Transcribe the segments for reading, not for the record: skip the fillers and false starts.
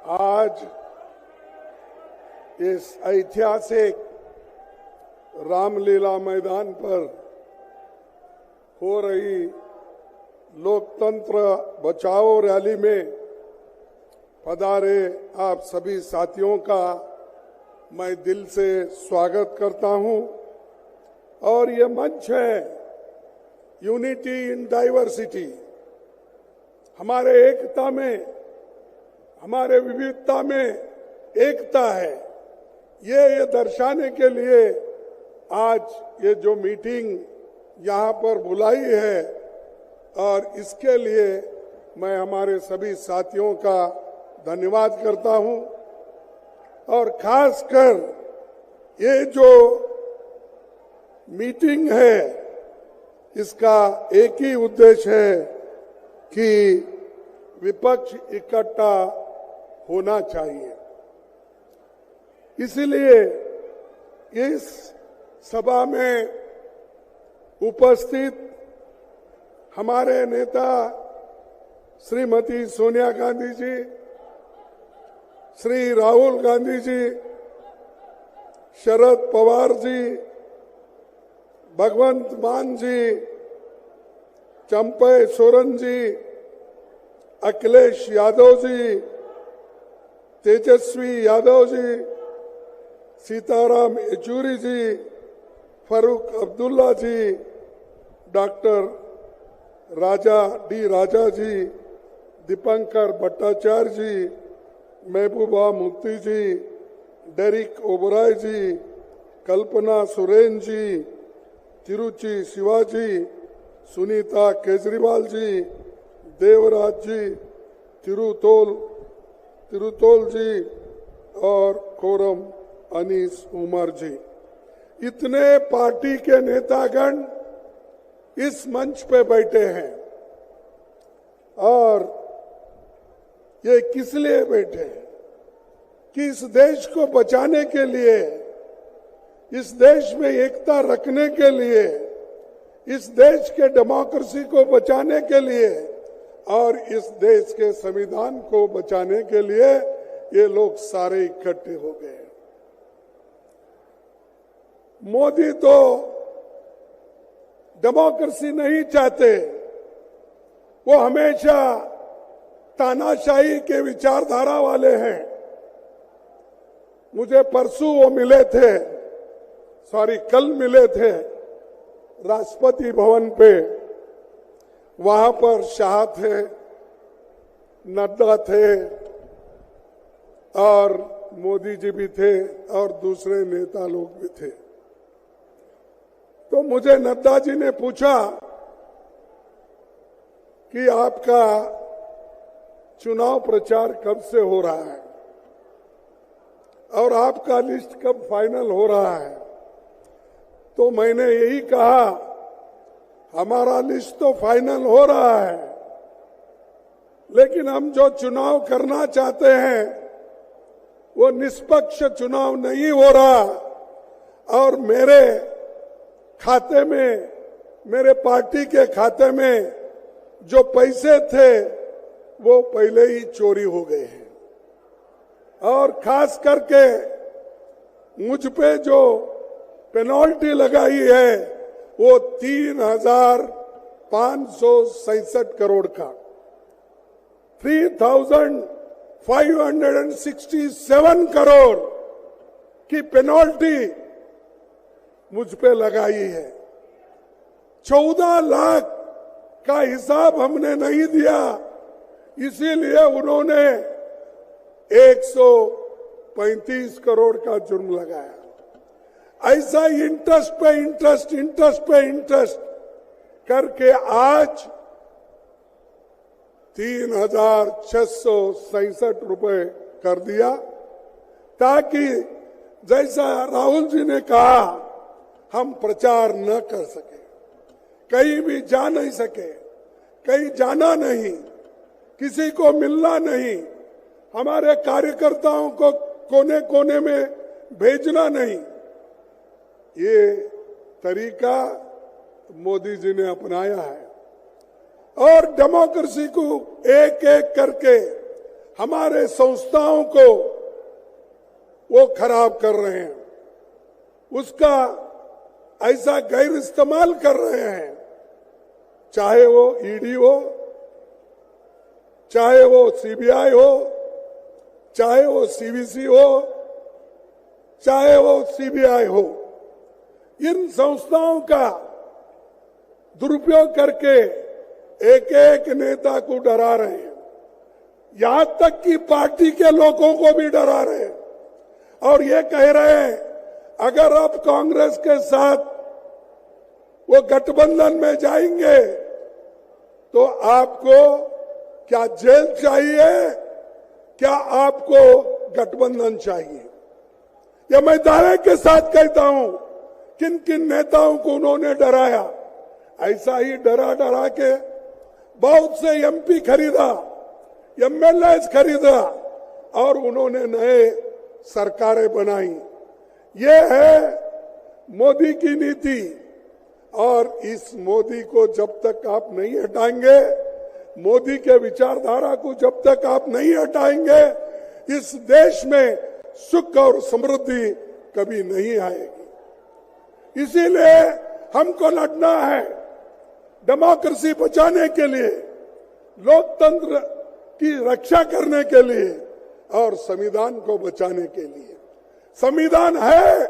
आज इस ऐतिहासिक रामलीला मैदान पर हो रही लोकतंत्र बचाओ रैली में पधारे आप सभी साथियों का मैं दिल से स्वागत करता हूं। और ये मंच है यूनिटी इन डाइवर्सिटी, हमारे एकता में, हमारे विविधता में एकता है। ये दर्शाने के लिए आज ये जो मीटिंग यहाँ पर बुलाई है, और इसके लिए मैं हमारे सभी साथियों का धन्यवाद करता हूँ। और खासकर ये जो मीटिंग है, इसका एक ही उद्देश्य है कि विपक्ष इकट्ठा होना चाहिए। इसलिए इस सभा में उपस्थित हमारे नेता श्रीमती सोनिया गांधी जी, श्री राहुल गांधी जी, शरद पवार जी, भगवंत मान जी, चंपई सोरेन जी, अखिलेश यादव जी, तेजस्वी यादव जी, सीताराम येचुरी जी, फारूक अब्दुल्ला जी, डॉक्टर राजा जी, दीपंकर भट्टाचार्य जी, महबूबा मुफ्ती जी, डेरिक ओबराय जी, कल्पना सुरेन जी, तिरुचि शिवाजी, सुनीता केजरीवाल जी, देवराज जी, तिरुतोल जी और कोरम अनीस उमर जी, इतने पार्टी के नेतागण इस मंच पे बैठे हैं। और ये किस लिए बैठे हैं? कि इस देश को बचाने के लिए, इस देश में एकता रखने के लिए, इस देश के डेमोक्रेसी को बचाने के लिए और इस देश के संविधान को बचाने के लिए ये लोग सारे इकट्ठे हो गए। मोदी तो डेमोक्रेसी नहीं चाहते, वो हमेशा तानाशाही के विचारधारा वाले हैं। मुझे परसों वो मिले थे, कल मिले थे राष्ट्रपति भवन पे। वहां पर शाह थे, नड्डा थे और मोदी जी भी थे और दूसरे नेता लोग भी थे। तो मुझे नड्डा जी ने पूछा कि आपका चुनाव प्रचार कब से हो रहा है और आपका लिस्ट कब फाइनल हो रहा है? तो मैंने यही कहा, हमारा लिस्ट तो फाइनल हो रहा है, लेकिन हम जो चुनाव करना चाहते हैं वो निष्पक्ष चुनाव नहीं हो रहा। और मेरे खाते में, मेरे पार्टी के खाते में जो पैसे थे वो पहले ही चोरी हो गए हैं। और खास करके मुझ पे जो पेनल्टी लगाई है वो 3,567 करोड़ का, 3,567 करोड़ की पेनल्टी मुझ पे लगाई है। 14 लाख का हिसाब हमने नहीं दिया, इसीलिए उन्होंने 135 करोड़ का जुर्म लगाया। ऐसा इंटरेस्ट पे इंटरेस्ट करके आज 3,667 रुपए कर दिया, ताकि जैसा राहुल जी ने कहा हम प्रचार न कर सके, कहीं भी जा नहीं सके, कहीं जाना नहीं, किसी को मिलना नहीं, हमारे कार्यकर्ताओं को कोने कोने में भेजना नहीं। ये तरीका मोदी जी ने अपनाया है। और डेमोक्रेसी को एक एक करके हमारे संस्थाओं को वो खराब कर रहे हैं, उसका ऐसा गैर इस्तेमाल कर रहे हैं, चाहे वो ईडी हो, चाहे वो सीबीआई हो, चाहे वो सीवीसी हो, चाहे वो सीबीआई हो। इन संस्थाओं का दुरुपयोग करके एक एक नेता को डरा रहे हैं, यहां तक कि पार्टी के लोगों को भी डरा रहे हैं और ये कह रहे हैं अगर आप कांग्रेस के साथ वो गठबंधन में जाएंगे तो आपको क्या जेल चाहिए, क्या आपको गठबंधन चाहिए। ये मैं दावे के साथ कहता हूं, किन किन नेताओं को उन्होंने डराया, ऐसा ही डरा डरा के बहुत से एमपी खरीदा, एमएलए खरीदा और उन्होंने नए सरकारें बनाई। ये है मोदी की नीति और इस मोदी को जब तक आप नहीं हटाएंगे, मोदी के विचारधारा को जब तक आप नहीं हटाएंगे, इस देश में सुख और समृद्धि कभी नहीं आएगी। इसीलिए हमको लड़ना है डेमोक्रेसी बचाने के लिए, लोकतंत्र की रक्षा करने के लिए और संविधान को बचाने के लिए। संविधान है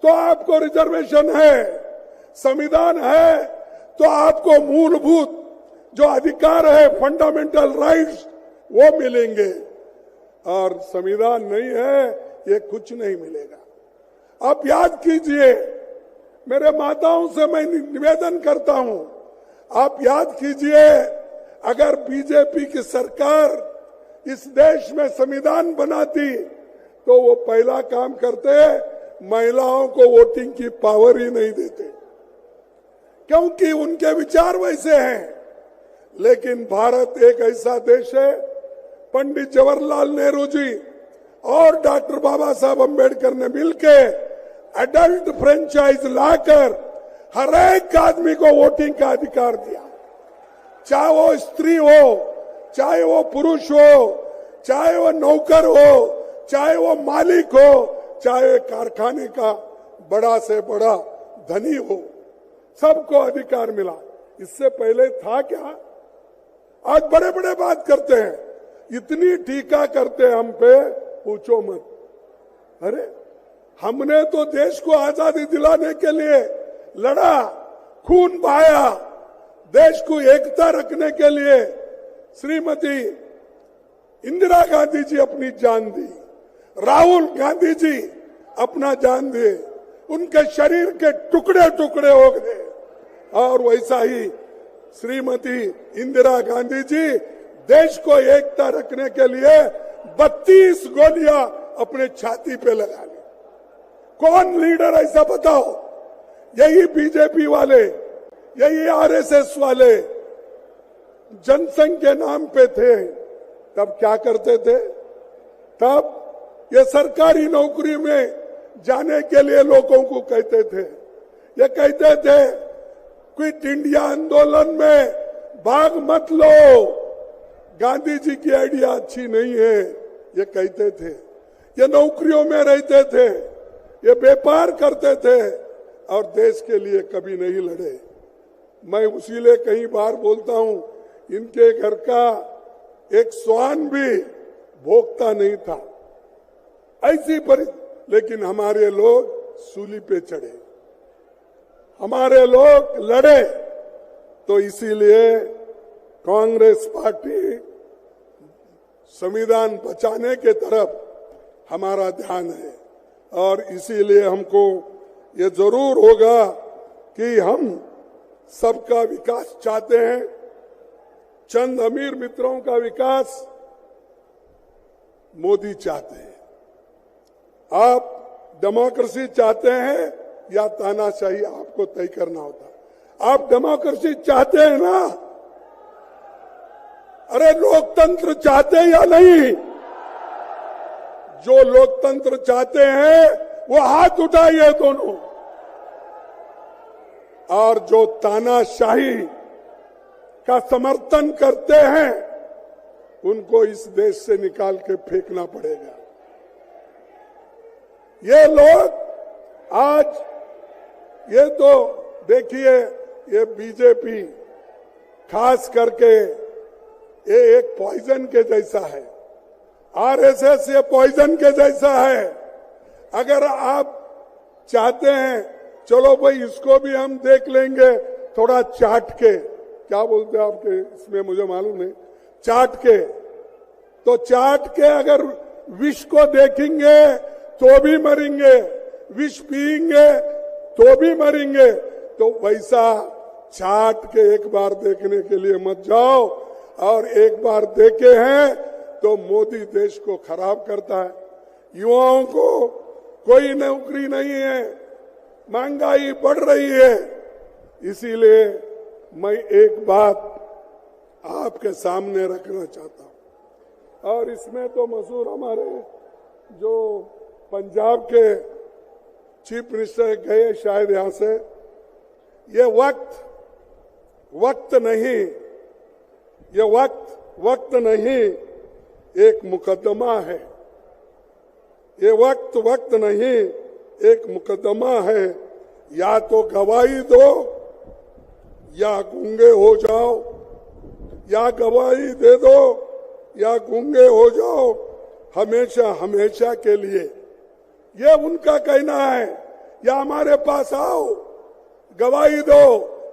तो आपको रिजर्वेशन है, संविधान है तो आपको मूलभूत जो अधिकार है, फंडामेंटल राइट्स, वो मिलेंगे और संविधान नहीं है ये कुछ नहीं मिलेगा। आप याद कीजिए, मेरे माताओं से मैं निवेदन करता हूं, आप याद कीजिए अगर बीजेपी की सरकार इस देश में संविधान बनाती तो वो पहला काम करते महिलाओं को वोटिंग की पावर ही नहीं देते, क्योंकि उनके विचार वैसे हैं। लेकिन भारत एक ऐसा देश है, पंडित जवाहरलाल नेहरू जी और डॉक्टर बाबा साहब अम्बेडकर ने मिलके एडल्ट फ्रेंचाइज लाकर हर एक आदमी को वोटिंग का अधिकार दिया, चाहे वो स्त्री हो, चाहे वो पुरुष हो, चाहे वो नौकर हो, चाहे वो मालिक हो, चाहे कारखाने का बड़ा से बड़ा धनी हो, सबको अधिकार मिला। इससे पहले था क्या? आज बड़े बड़े बात करते हैं, इतनी टीका करते हम पे पूछो मत। अरे हमने तो देश को आजादी दिलाने के लिए लड़ा, खून बहाया, देश को एकता रखने के लिए श्रीमती इंदिरा गांधी जी अपनी जान दी, राहुल गांधी जी अपना जान दिए, उनके शरीर के टुकड़े टुकड़े हो गए और वैसा ही श्रीमती इंदिरा गांधी जी देश को एकता रखने के लिए 32 गोलियां अपने छाती पे लगा ली। कौन लीडर ऐसा बताओ? यही बीजेपी वाले, यही आरएसएस वाले जनसंघ के नाम पे थे। तब क्या करते थे? तब ये सरकारी नौकरी में जाने के लिए लोगों को कहते थे, ये कहते थे क्विट इंडिया आंदोलन में भाग मत लो, गांधी जी की आइडिया अच्छी नहीं है, ये कहते थे। ये नौकरियों में रहते थे, ये व्यापार करते थे और देश के लिए कभी नहीं लड़े। मैं उसीलिए कई बार बोलता हूं, इनके घर का एक श्वान भी भोगता नहीं था, ऐसी लेकिन हमारे लोग सूली पे चढ़े, हमारे लोग लड़े। तो इसीलिए कांग्रेस पार्टी संविधान बचाने के तरफ हमारा ध्यान है और इसीलिए हमको ये जरूर होगा कि हम सबका विकास चाहते हैं। चंद अमीर मित्रों का विकास मोदी चाहते हैं। आप डेमोक्रेसी चाहते हैं या तानाशाही, आपको तय करना होता। आप डेमोक्रेसी चाहते हैं ना? अरे लोकतंत्र चाहते हैं या नहीं? जो लोकतंत्र चाहते हैं वो हाथ उठाइए दोनों, और जो तानाशाही का समर्थन करते हैं उनको इस देश से निकाल के फेंकना पड़ेगा। ये लोग आज ये तो देखिए, ये बीजेपी खास करके ये एक पॉइजन के जैसा है, आरएसएस ये पॉइजन के जैसा है। अगर आप चाहते हैं चलो भाई इसको भी हम देख लेंगे थोड़ा चाट के, क्या बोलते हैं आपके इसमें मुझे मालूम नहीं, चाट के, तो चाट के अगर विष को देखेंगे तो भी मरेंगे, विष पिएंगे तो भी मरेंगे। तो वैसा चाट के एक बार देखने के लिए मत जाओ, और एक बार देखे हैं तो मोदी देश को खराब करता है। युवाओं को कोई नौकरी नहीं है, महंगाई बढ़ रही है। इसीलिए मैं एक बात आपके सामने रखना चाहता हूं, और इसमें तो मशहूर हमारे जो पंजाब के चीफ मिनिस्टर गए शायद यहां से, ये वक्त नहीं, ये वक्त नहीं, एक मुकदमा है। ये वक्त नहीं, एक मुकदमा है। या तो गवाही दो या गूंगे हो जाओ, या गवाही दे दो या गूंगे हो जाओ, हमेशा हमेशा के लिए। ये उनका कहना है, या हमारे पास आओ गवाही दो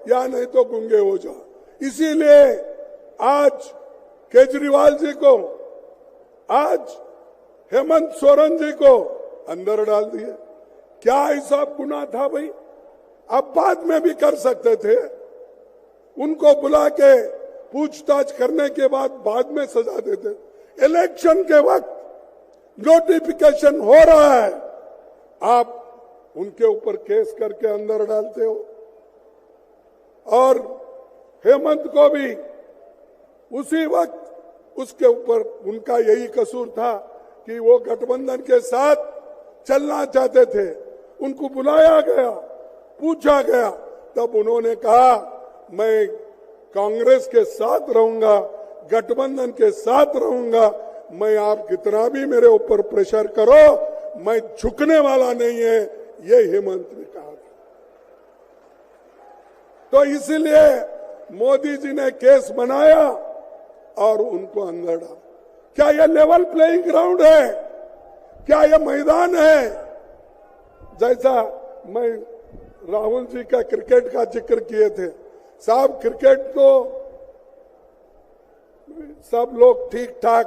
या नहीं तो गूंगे हो जाओ। इसीलिए आज केजरीवाल जी को, आज हेमंत सोरेन जी को अंदर डाल दिया। क्या ऐसा गुनाह था भाई? आप बाद में भी कर सकते थे, उनको बुला के पूछताछ करने के बाद में सजा देते। इलेक्शन के वक्त नोटिफिकेशन हो रहा है, आप उनके ऊपर केस करके अंदर डालते हो। और हेमंत को भी उसी वक्त उसके ऊपर उनका यही कसूर था कि वो गठबंधन के साथ चलना चाहते थे। उनको बुलाया गया, पूछा गया, तब उन्होंने कहा मैं कांग्रेस के साथ रहूंगा, गठबंधन के साथ रहूंगा, मैं आप कितना भी मेरे ऊपर प्रेशर करो, मैं झुकने वाला नहीं है, ये हेमंत ने कहा था। तो इसलिए मोदी जी ने केस बनाया और उनको अंदर डाला। क्या यह लेवल प्लेइंग ग्राउंड है? क्या यह मैदान है? जैसा मैं राहुल जी का क्रिकेट का जिक्र किए थे, साहब क्रिकेट तो सब लोग ठीक ठाक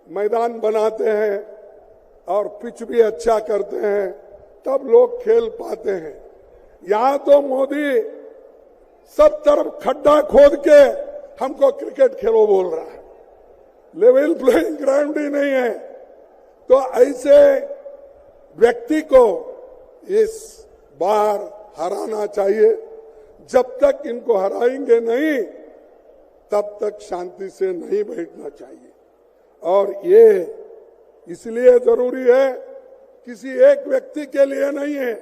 मैदान बनाते हैं और पिच भी अच्छा करते हैं, तब लोग खेल पाते हैं। यहां तो मोदी सब तरफ खड्डा खोद के हमको क्रिकेट खेलो बोल रहा है, लेवल प्लेइंग ग्राउंड ही नहीं है। तो ऐसे व्यक्ति को इस बार हराना चाहिए। जब तक इनको हराएंगे नहीं, तब तक शांति से नहीं बैठना चाहिए। और ये इसलिए जरूरी है, किसी एक व्यक्ति के लिए नहीं है,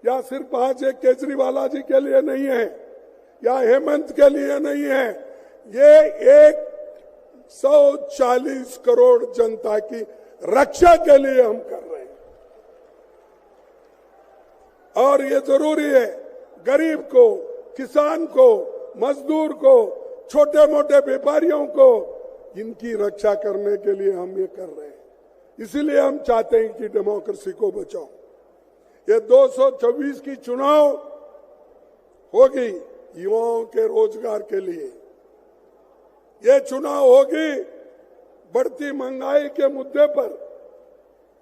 या सिर्फ आज एक केजरीवाल जी के लिए नहीं है, या हेमंत के लिए नहीं है। ये 140 करोड़ जनता की रक्षा के लिए हम कर रहे हैं। और ये जरूरी है, गरीब को, किसान को, मजदूर को, छोटे मोटे व्यापारियों को, इनकी रक्षा करने के लिए हम ये कर रहे हैं। इसीलिए हम चाहते हैं कि डेमोक्रेसी को बचाओ। ये 224 की चुनाव होगी युवाओं के रोजगार के लिए, ये चुनाव होगी बढ़ती महंगाई के मुद्दे पर,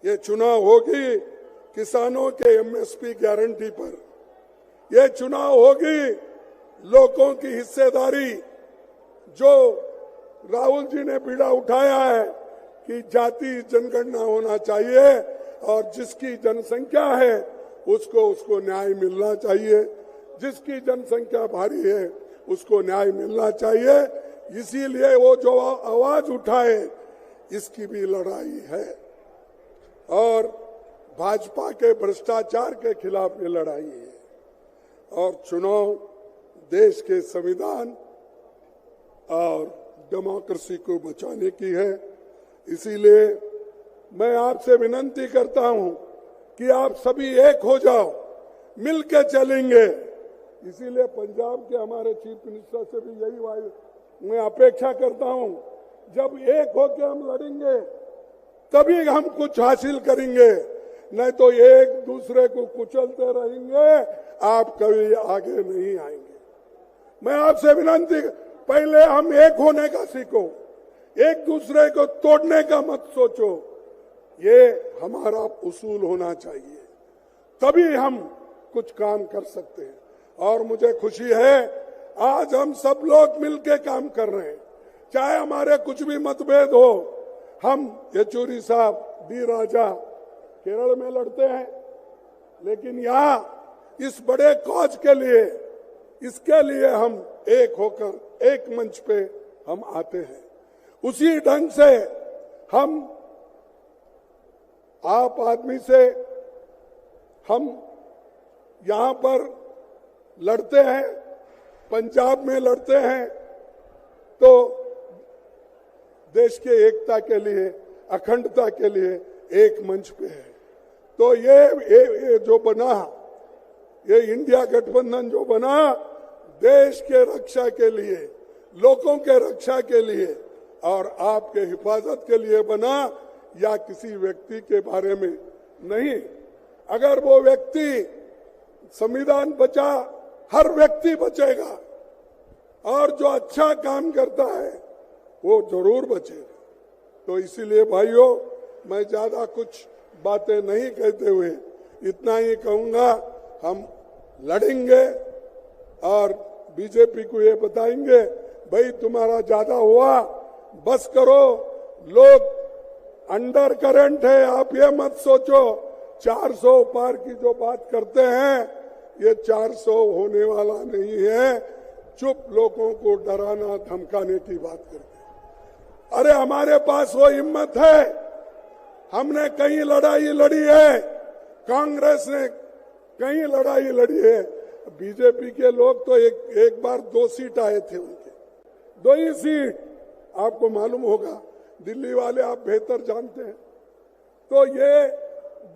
ये चुनाव होगी किसानों के एमएसपी गारंटी पर, ये चुनाव होगी लोगों की हिस्सेदारी। जो राहुल जी ने बीड़ा उठाया है कि जाति जनगणना होना चाहिए और जिसकी जनसंख्या है उसको न्याय मिलना चाहिए, जिसकी जनसंख्या भारी है उसको न्याय मिलना चाहिए। इसीलिए वो जो आवाज उठाए, इसकी भी लड़ाई है। और भाजपा के भ्रष्टाचार के खिलाफ ये लड़ाई है। और चुनाव देश के संविधान और डेमोक्रेसी को बचाने की है। इसीलिए मैं आपसे विनती करता हूं कि आप सभी एक हो जाओ, मिलकर चलेंगे। इसीलिए पंजाब के हमारे चीफ मिनिस्टर से भी यही मैं अपेक्षा करता हूं, जब एक होकर हम लड़ेंगे तभी हम कुछ हासिल करेंगे, नहीं तो एक दूसरे को कुचलते रहेंगे, आप कभी आगे नहीं आएंगे। मैं आपसे विनती, पहले हम एक होने का सीखो, एक दूसरे को तोड़ने का मत सोचो। ये हमारा उसूल होना चाहिए, तभी हम कुछ काम कर सकते हैं। और मुझे खुशी है आज हम सब लोग मिलकर काम कर रहे हैं, चाहे हमारे कुछ भी मतभेद हो। हम येचुरी साहब, डी राजा केरल में लड़ते हैं, लेकिन यहाँ इस बड़े कॉज के लिए, इसके लिए हम एक होकर एक मंच पे हम आते हैं। उसी ढंग से हम आप आदमी से हम यहां पर लड़ते हैं, पंजाब में लड़ते हैं, तो देश के एकता के लिए, अखंडता के लिए एक मंच पे है। तो ये जो बना, ये इंडिया गठबंधन जो बना, देश के रक्षा के लिए, लोगों के रक्षा के लिए और आपके हिफाजत के लिए बना, या किसी व्यक्ति के बारे में नहीं। अगर वो व्यक्ति, संविधान बचा, हर व्यक्ति बचेगा, और जो अच्छा काम करता है वो जरूर बचेगा। तो इसीलिए भाइयों, मैं ज्यादा कुछ बातें नहीं कहते हुए इतना ही कहूंगा, हम लड़ेंगे और बीजेपी को ये बताएंगे, भाई तुम्हारा ज्यादा हुआ, बस करो। लोग अंडर करंट है, आप ये मत सोचो 400 पार की जो बात करते हैं, ये 400 होने वाला नहीं है। चुप लोगों को डराना धमकाने की बात करते हैं। अरे हमारे पास वो हिम्मत है, हमने कई लड़ाई लड़ी है, कांग्रेस ने कई लड़ाई लड़ी है। बीजेपी के लोग तो एक बार 2 सीट आए थे, उनके 2 ही सीट, आपको मालूम होगा, दिल्ली वाले आप बेहतर जानते हैं। तो ये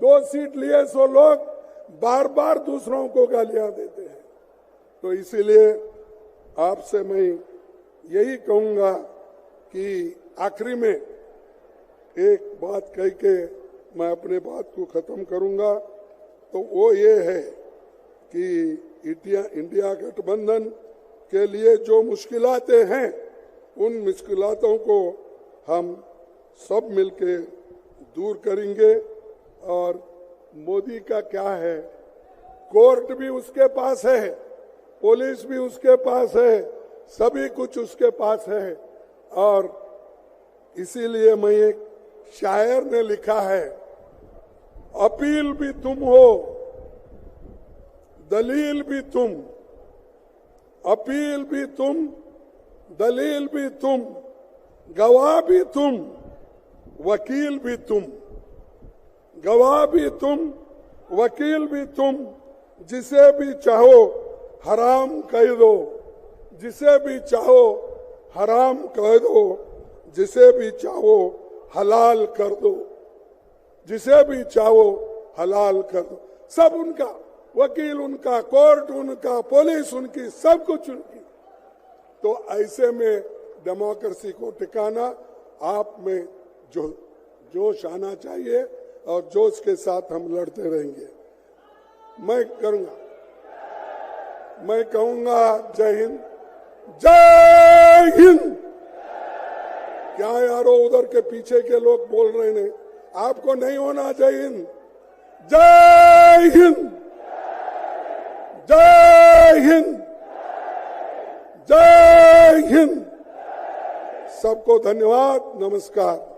2 सीट लिए सो लोग बार बार दूसरों को गालियां देते हैं। तो इसीलिए आपसे मैं यही कहूंगा कि आखिरी में एक बात कह के मैं अपने बात को खत्म करूंगा, तो वो ये है कि इंडिया गठबंधन के लिए जो मुश्किलातें हैं, उन मुश्किलातों को हम सब मिलके दूर करेंगे। और मोदी का क्या है, कोर्ट भी उसके पास है, पुलिस भी उसके पास है, सभी कुछ उसके पास है। और इसीलिए मैं, एक शायर ने लिखा है, अपील भी तुम हो, दलील भी तुम, अपील भी तुम, दलील भी तुम, गवाह भी तुम, वकील भी तुम, गवाह भी तुम, वकील भी तुम, जिसे भी चाहो हराम कह दो, जिसे भी चाहो हराम कह दो, जिसे भी चाहो हलाल कर दो, जिसे भी चाहो हलाल कर दो। सब उनका, वकील उनका, कोर्ट उनका, पुलिस उनकी, सब कुछ उनकी। तो ऐसे में डेमोक्रेसी को टिकाना आप में जो जोश आना चाहिए, और जोश के साथ हम लड़ते रहेंगे। मैं करूंगा, मैं कहूंगा जय हिंद, जय हिंद। क्या यारो उधर के पीछे के लोग बोल रहे हैं, आपको नहीं होना जय हिंद? जय हिंद, जय हिंद, जय हिंद। सबको धन्यवाद, नमस्कार।